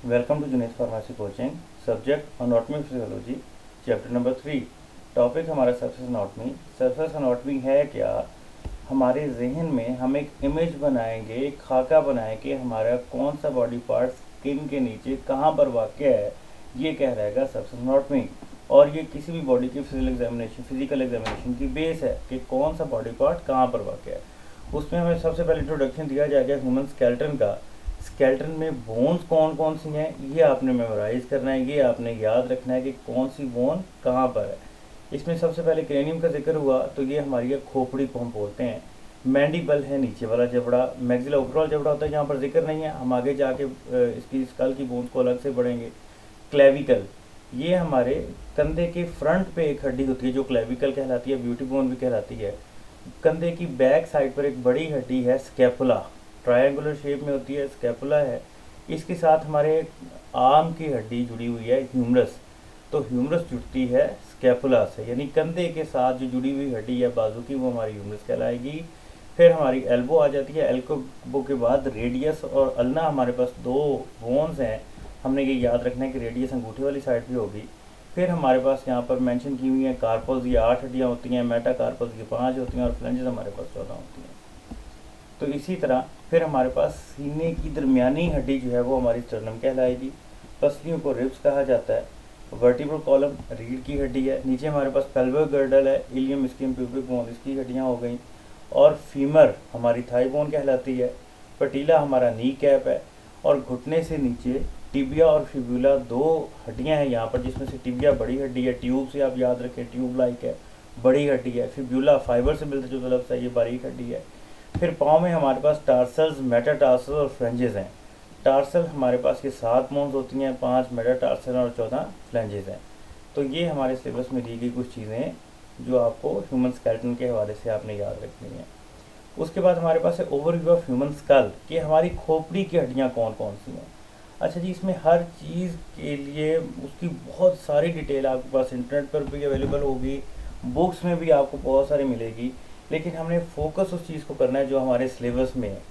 Welcome to Junaid Pharmacy Coaching. Subject Anatomy Physiology, Chapter number 3. Topic हमारा surface anatomy. Surface anatomy है क्या? हमारे जहन में हम एक इमेज बनाएंगे, एक खाका बनाएंगे हमारा कौन सा बॉडी पार्ट स्किन के नीचे कहाँ पर वाक़ है, ये कह रहेगा सरफेस एनाटॉमी। और ये किसी भी बॉडी की फिजिकल एग्जामिनेशन की बेस है कि कौन सा बॉडी पार्ट कहाँ पर वाक़ है। उसमें हमें सबसे पहले इंट्रोडक्शन दिया जाएगा ह्यूमन स्केलेटन का। स्केलेटन में बोन्स कौन कौन सी हैं ये आपने मेमोराइज करना है, ये आपने याद रखना है कि कौन सी बोन कहाँ पर है। इसमें सबसे पहले क्रेनियम का जिक्र हुआ तो ये हमारी खोपड़ी को हम बोलते हैं। मैंडिबल है नीचे वाला जबड़ा, मैक्सिला ऊपर वाला जबड़ा होता है, यहाँ पर जिक्र नहीं है, हम आगे जाके इसकी स्कल की बोन्स को अलग से पढ़ेंगे। क्लेविकल, ये हमारे कंधे के फ्रंट पे एक हड्डी होती है जो क्लेविकल कहलाती है, ब्यूटी बोन भी कहलाती है। कंधे की बैक साइड पर एक बड़ी हड्डी है स्कैपुला, ट्रायंगुलर शेप में होती है, स्कैपुला है। इसके साथ हमारे आर्म की हड्डी जुड़ी हुई है ह्यूमरस, तो ह्यूमरस जुड़ती है स्कैपुला से, यानी कंधे के साथ जो जुड़ी हुई हड्डी है बाजू की वो हमारी ह्यूमरस कहलाएगी। फिर हमारी एल्बो आ जाती है, एल्बो के बाद रेडियस और अल्ना, हमारे पास दो बोन्स हैं, हमने ये याद रखना है कि रेडियस अंगूठे वाली साइड पे होगी। फिर हमारे पास यहाँ पर मेंशन की हुई है कार्पल्स, ये 8 हड्डियाँ होती हैं, मेटा कार्पल्स ये 5 होती हैं और फ्लेंजेस हमारे पास 14 होती हैं। तो इसी तरह फिर हमारे पास सीने की दरमियानी हड्डी जो है वो हमारी स्टर्नम कहलाएगी। पसलियों को रिब्स कहा जाता है। वर्टिब्रल कॉलम रीढ़ की हड्डी है। नीचे हमारे पास पेल्विक गर्डल है, इलियम, स्किन, प्यूबिक बोन, इसकी हड्डियाँ हो गई। और फीमर हमारी थाई बोन कहलाती है। पटीला हमारा नी कैप है। और घुटने से नीचे टिबिया और फिब्यूला दो हड्डियाँ हैं यहाँ पर, जिसमें से टिबिया बड़ी हड्डी है, ट्यूब से आप याद रखें, ट्यूब लाइक है, बड़ी हड्डी है। फिब्यूला फाइबर से मिलता जुलता लफ्ज़ है, ये बारीक हड्डी है। फिर पाँव में हमारे पास टार्सल्स, मेटाटार्सल्स और फ्लेंजेस हैं। टार्सल हमारे पास ये 7 बोन्स होती हैं, 5 मेटाटार्सल और 14 फ्लेंजेस हैं। तो ये हमारे सिलेबस में दी गई कुछ चीज़ें जो आपको ह्यूमन स्केलेटन के हवाले से आपने याद रखनी है। उसके बाद हमारे पास है ओवरव्यू ऑफ ह्यूमन स्कल, कि हमारी खोपड़ी की हड्डियाँ कौन कौन सी हैं। अच्छा जी, इसमें हर चीज़ के लिए उसकी बहुत सारी डिटेल आपके पास इंटरनेट पर भी अवेलेबल होगी, बुक्स में भी आपको बहुत सारी मिलेगी, लेकिन हमने फोकस उस चीज़ को करना है जो हमारे सिलेबस में है।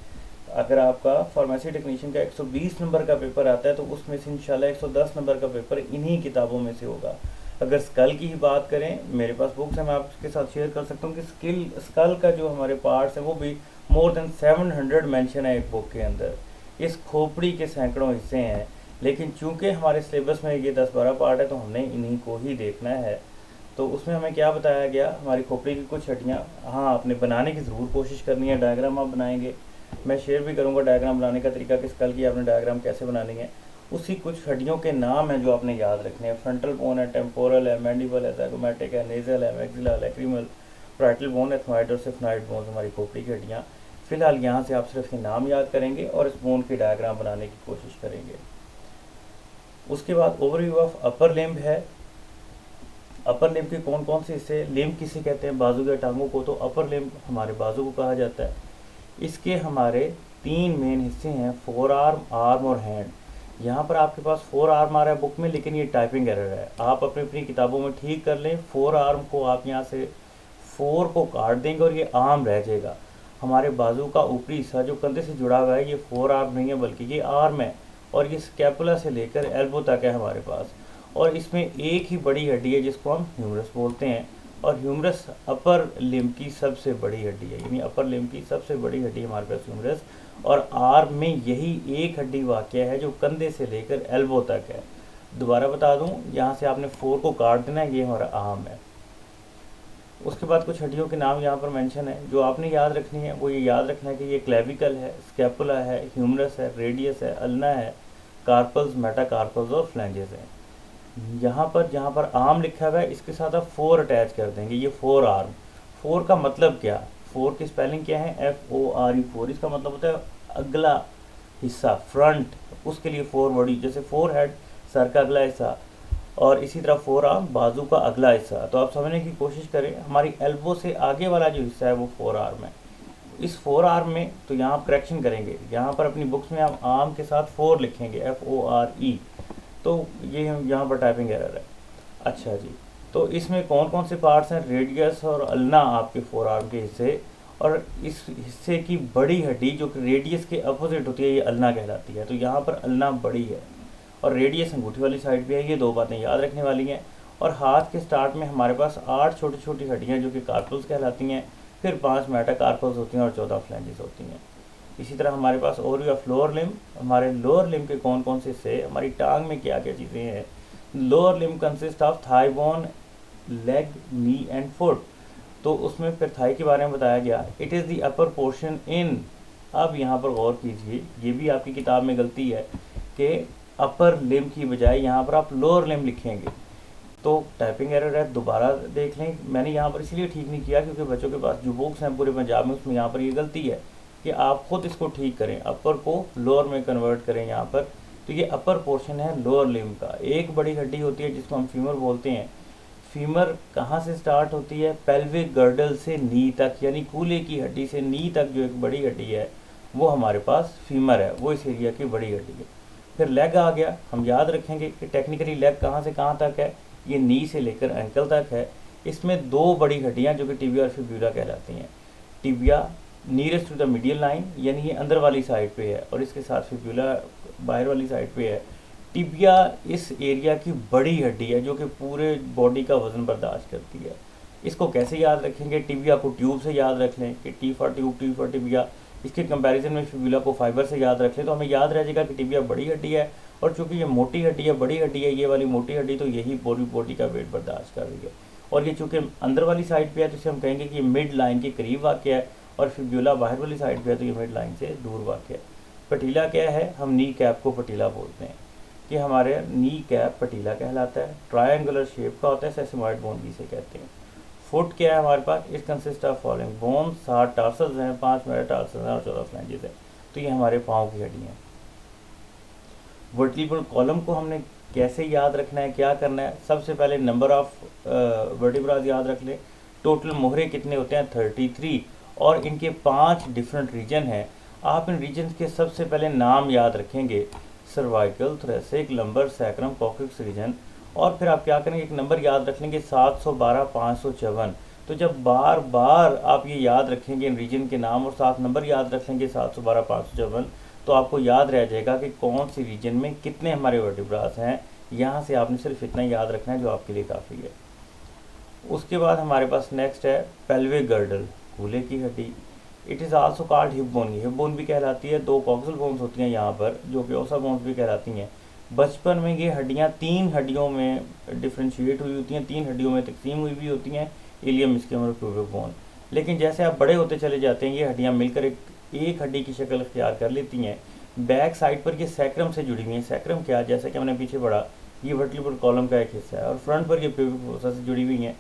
अगर आपका फार्मेसी टेक्नीशियन का 120 नंबर का पेपर आता है तो उसमें से इंशाल्लाह 110 नंबर का पेपर इन्हीं किताबों में से होगा। अगर स्कल की ही बात करें, मेरे पास बुक्स हैं, मैं आपके साथ शेयर कर सकता हूँ कि स्कल का जो हमारे पार्ट्स हैं वो भी मोर देन 700 मेंशन है एक बुक के अंदर। इस खोपड़ी के सैकड़ों हिस्से हैं, लेकिन चूंकि हमारे सिलेबस में ये 10-12 पार्ट है तो हमने इन्हीं को ही देखना है। तो उसमें हमें क्या बताया गया, हमारी खोपड़ी की कुछ हड्डियाँ, हाँ आपने बनाने की ज़रूर कोशिश करनी है, डायग्राम आप बनाएंगे, मैं शेयर भी करूँगा डायग्राम बनाने का तरीका, कि स्कल की आपने डायग्राम कैसे बनानी है। उसी कुछ हड्डियों के नाम हैं जो आपने याद रखने हैं। फ्रंटल बोन है, टेम्पोरल है, मैंडिबल है, ज़ाइगोमैटिक है, नेजल है, मैक्सिला, लैक्रिमल, पैराइटल बोन है, थॉइड और सिफनाइड बोन हमारी खोपड़ी की हड्डियाँ। फिलहाल यहाँ से आप सिर्फ ये नाम याद करेंगे और इस बोन की डायग्राम बनाने की कोशिश करेंगे। उसके बाद ओवरव्यू ऑफ अपर लिम्ब है। अपर लिम्ब के कौन कौन से हिस्से, लिम्ब किसे कहते हैं, बाजू या टांगों को, तो अपर लिम्ब हमारे बाजू को कहा जाता है। इसके हमारे 3 मेन हिस्से हैं, फोर आर्म, आर्म और हैंड। यहाँ पर आपके पास 4 आर्म आ रहा है बुक में, लेकिन ये टाइपिंग एरर है, आप अपनी अपनी किताबों में ठीक कर लें। 4 आर्म को आप यहाँ से 4 को काट देंगे और ये आर्म रह जाएगा। हमारे बाजू का ऊपरी हिस्सा जो कंधे से जुड़ा हुआ है ये 4 आर्म नहीं है बल्कि ये आर्म है, और ये स्कैपुला से लेकर एल्बो तक है हमारे पास। और इसमें एक ही बड़ी हड्डी है जिसको हम ह्यूमरस बोलते हैं, और ह्यूमरस अपर लिम्ब की सबसे बड़ी हड्डी है, यानी अपर लिम्ब की सबसे बड़ी हड्डी हमारे पास ह्यूमरस। और आर्म में यही एक हड्डी वाक़या है जो कंधे से लेकर एल्बो तक है। दोबारा बता दूं, यहाँ से आपने 4 को काट देना है, ये हमारा आर्म है। उसके बाद कुछ हड्डियों के नाम यहाँ पर मेंशन है, जो आपने याद रखनी है वो ये याद रखना है कि ये क्लेविकल है, स्कैपुला है, ह्यूमरस है, रेडियस है, अल्ना है, कार्पल्स, मेटाकार्पल्स और फ्लेंजेस हैं। यहाँ पर जहाँ पर आर्म लिखा हुआ है इसके साथ आप 4 अटैच कर देंगे, ये 4 आर्म। 4 का मतलब क्या, 4 की स्पेलिंग क्या है, FORE, 4 इसका मतलब होता है अगला हिस्सा, फ्रंट, उसके लिए 4 बॉडी, जैसे 4 हेड सर का अगला हिस्सा, और इसी तरह 4 आर्म बाजू का अगला हिस्सा। तो आप समझने की कोशिश करें, हमारी एल्बो से आगे वाला जो हिस्सा है वो 4 आर्म है। इस 4 आर्म में तो यहाँ आप करेक्शन करेंगे, यहाँ पर अपनी बुक्स में आप आर्म के साथ 4 लिखेंगे, FORE, तो ये यहाँ पर टाइपिंग एरर है। अच्छा जी, तो इसमें कौन कौन से पार्ट्स हैं, रेडियस और अल्ना आपके 4 आर्म के हिस्से, और इस हिस्से की बड़ी हड्डी जो कि रेडियस के अपोजिट होती है ये अल्ना कहलाती है। तो यहाँ पर अल्ना बड़ी है, और रेडियस अंगूठी वाली साइड पे है। ये 2 बातें याद रखने वाली हैं। और हाथ के स्टार्ट में हमारे पास 8 छोटी छोटी हड्डियाँ जो कि कार्पल्स कहलाती हैं, फिर 5 मेटाकार्पल्स होती हैं और 14 फ्लैंजेस होती हैं। इसी तरह हमारे पास ओवरव्यू ऑफ लोअर लिम्ब, हमारे लोअर लिम्ब के कौन कौन से हिस्से, हमारी टांग में क्या क्या चीज़ें हैं। Lower limb consist of thigh bone, leg, knee and foot. तो उसमें फिर थाई के बारे में बताया गया, it is the upper portion इन। अब यहाँ पर गौर कीजिए, ये भी आपकी किताब में गलती है कि अपर लिम्ब की बजाय यहाँ पर आप लोअर लिम्ब लिखेंगे, तो टाइपिंग एरर है, दोबारा देख लें। मैंने यहाँ पर इसलिए ठीक नहीं किया क्योंकि बच्चों के पास जो बुक्स हैं पूरे पंजाब में, उसमें यहाँ पर ये गलती है कि आप खुद इसको ठीक करें, अपर को लोअर में कन्वर्ट करें यहाँ पर। तो ये अपर पोर्शन है लोअर लिम्ब का। एक बड़ी हड्डी होती है जिसको हम फीमर बोलते हैं। फीमर कहाँ से स्टार्ट होती है? पेल्विक गर्डल से नी तक, यानी कूल्हे की हड्डी से नी तक जो एक बड़ी हड्डी है वो हमारे पास फीमर है, वो इस एरिया की बड़ी हड्डी है। फिर लेग आ गया। हम याद रखेंगे कि टेक्निकली लेग कहाँ से कहाँ तक है, ये नी से लेकर एंकल तक है। इसमें 2 बड़ी हड्डियाँ जो कि टिबिया और फिब्यूला कहलाती हैं। Tibia nearest to the medial line, यानी ये अंदर वाली साइड पे है, और इसके साथ फिब्यूला बाहर वाली साइड पे है। टिबिया इस एरिया की बड़ी हड्डी है जो कि पूरे बॉडी का वजन बर्दाश्त करती है। इसको कैसे याद रखेंगे? टिबिया को ट्यूब से याद रख लें कि T for tube, T for tibia. इसके कंपैरिजन में फिब्यूला को फाइबर से याद रख लें तो हमें याद रह जाएगा कि टिबिया बड़ी हड्डी है, और चूंकि ये मोटी हड्डी है, बड़ी हड्डी है, ये वाली मोटी हड्डी, तो यही पूरी बॉडी का वेट बर्दाश्त कर रही है। और ये चूंकि अंदर वाली साइड पे है तो इसे हम कहेंगे कि ये मिड लाइन के करीब वाक़ है, और फिब्यूला बाहर वाली साइड पे है तो ये मिड लाइन से दूर वाक़ है। पटीला क्या है? हम नी कैप को पटीला बोलते हैं कि हमारे नी कैप पटीला कहलाता है। ट्रायंगुलर शेप का होता है, सेसमॉइड बोन भी इसे कहते हैं। फुट क्या है हमारे पास? It consist of following bone, 7 tarsals हैं, 5 मेटाटार्सल्स हैं और 14 फ्लैंजेस हैं। तो ये हमारे पाँव की हड्डियाँ हैं। वर्टिब्रल कॉलम को हमने कैसे याद रखना है, क्या करना है? सबसे पहले नंबर ऑफ वर्टिब्रास याद रख लें। टोटल मोहरे कितने होते हैं? 33, और इनके 5 डिफरेंट रीजन हैं। आप इन रीजन के सबसे पहले नाम याद रखेंगे, cervical, thoracic, lumbar, sacrum, coccyx region. और फिर आप क्या करेंगे, एक नंबर याद रख लेंगे 712, 554। तो जब बार बार आप ये याद रखेंगे इन रीजन के नाम और साथ नंबर याद रख लेंगे 712, 554, तो आपको याद रह जाएगा कि कौन सी रीजन में कितने हमारे वर्टिब्रास हैं। यहाँ से आपने सिर्फ इतना याद रखना है जो आपके लिए काफ़ी है। उसके बाद हमारे पास नेक्स्ट है पेल्विक गर्डल, कूल्हे की हड्डी। It is also called hip bone, hip bone भी कहलाती है। 2 कॉक्सल बोन्स होती हैं यहाँ पर जो कि ओसा बोन्स भी कहलाती हैं। बचपन में ये हड्डियाँ 3 हड्डियों में डिफ्रेंशिएट हुई होती हैं, 3 हड्डियों में तकसीम हुई भी होती हैं, इलियम, स्क्लेरम और प्यूबिक बोन। लेकिन जैसे आप बड़े होते चले जाते हैं ये हड्डियाँ मिलकर एक हड्डी की शक्ल इख्तियार कर लेती हैं। बैक साइड पर ये सैक्रम से जुड़ी हुई हैं। सैक्रम क्या, जैसे कि हमने पीछे पढ़ा, ये वर्टिब्रल कॉलम का एक हिस्सा है, और फ्रंट पर ये प्यूबिक फोसा से जुड़ी हुई हैं।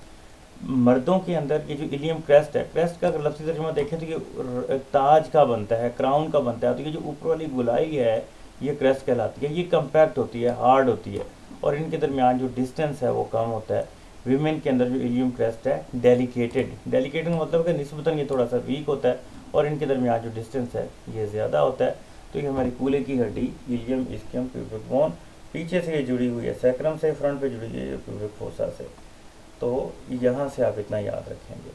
मर्दों के अंदर ये जो इलियम क्रेस्ट है, क्रेस्ट का अगर लफ्ज़ी तर्जुमा देखें तो ये ताज का बनता है, क्राउन का बनता है। तो ये जो ऊपर वाली गुलाई है ये क्रेस्ट कहलाती है। ये कम्पैक्ट होती है, हार्ड होती है, और इनके दरमियान जो डिस्टेंस है वो कम होता है। वीमेन के अंदर जो इलियम क्रेस्ट है डेलिकेटेड, डेलिकेटेड मतलब कि निस्बतन ये थोड़ा सा वीक होता है, और इनके दरमियान जो डिस्टेंस है ये ज़्यादा होता है। तो ये हमारी कूल्हे की हड्डी, इलियम, स्क्लेरम, प्यूबिक बोन, पीछे से ये जुड़ी हुई है सैक्रम से, फ्रंट पे जुड़ी हुई है प्यूबिक फोसा से। तो यहाँ से आप इतना याद रखेंगे।